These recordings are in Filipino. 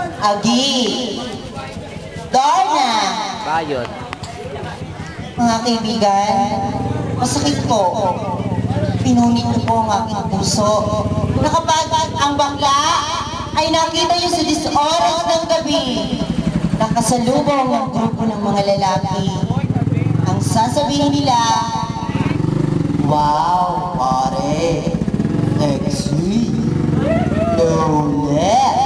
Agi, Darna. Bayot. Mga kaibigan, masakit po. Pinunit niyo po ang aking puso na kapag ang bakla ay nakita niyo sa 10 oras ng gabi, nakasalubong ng grupo ng mga lalaki. Ang sasabihin nila, wow, pare, sexy, no less.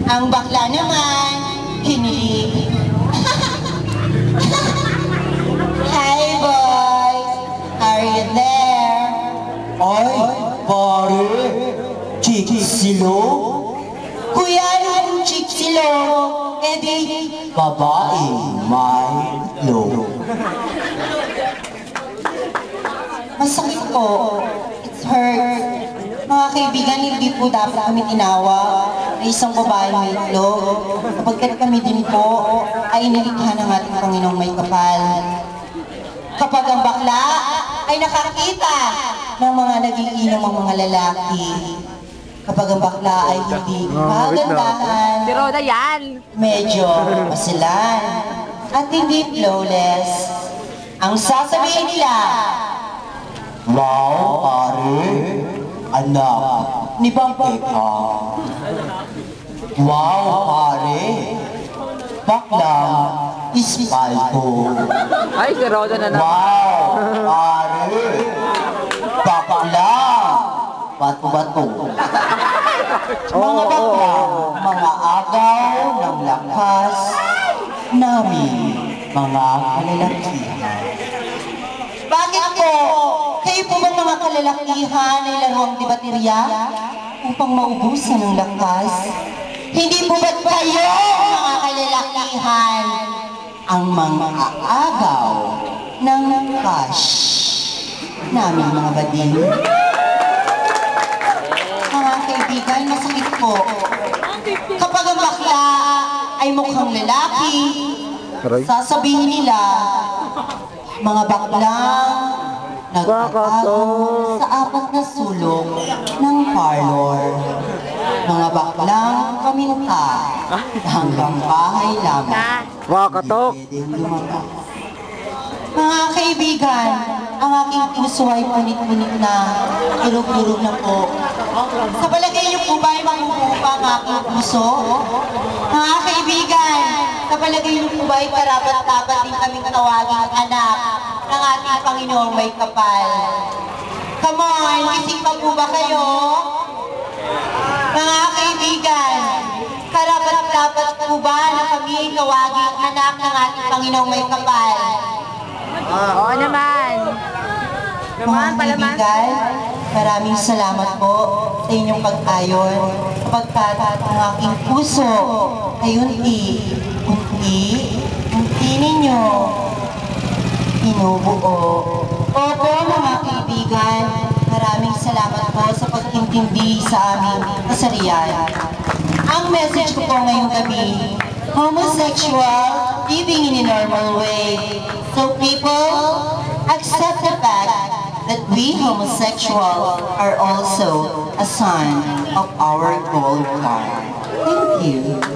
Ang bakla naman, hinilig. Hi boys, are you there? Ay, pare, chiksilo? Kuya, anong chiksilo? Eh di, Babae, may itlog. masakit po. It hurts. Mga kaibigan, hindi po dapat kami tinawa na isang babae may itlog. Kapag kami din po ay nilikha ng ating Panginoong may kapal. Kapag ang bakla ay nakakita ng mga nagiinom ang mga lalaki. Kapag ang bakla ay hindi kagandahan, Si Roda yan. medyo masilan at hindi flawless. Ang sasabihin nila, Wow, pare, anak ni Bangkeka. Wow, pare, baklang ispalto. Ay, si Roda na naman. Wow, pare, baklang bato-bato. Mga baklang, mga agaw ng lakas namin, mga kalalakihan. bakit po? Kayo po ba mga kalalakihan ay laruang di baterya upang maubusan ng lakas? Hindi po ba't kayo mga kalalakihan ang mga aagaw ng cash namin mga bading? Mga kaibigan, masakit po. Kapag ang bakla ay mukhang lalaki, sasabihin nila, mga baklang nagtatago sa 4 na sulok ng parlor. Mga baklang paminta hanggang bahay lamang. Wakatok. Pwedeng lumabas. Mga kaibigan, ang aking puso ay punit-punit na, durog-durog na po. Sa palagay niyo po ba ay makukuha ang aking puso? Mga kaibigan, sa palagay niyo po ba ay karapat-dapat din kaming tawaging anak ng ating Panginoong may kapal? Come on, gising pa po ba kayo? Mga kaibigan, karapat-dapat po ba na kami tawaging anak ng ating Panginoong may kapal? Oo naman. Mga kaibigan, maraming salamat po sa inyong pag-ayon sapagkat ang aking puso ay unti ninyo inubuo. Opo mga kaibigan, maraming salamat po sa pag-intindi sa aming kasarian. Ang message ko po ngayong gabi, homosexual living in a normal way. So people, accept the fact that we homosexuals are also a sign of our gold card. Thank you.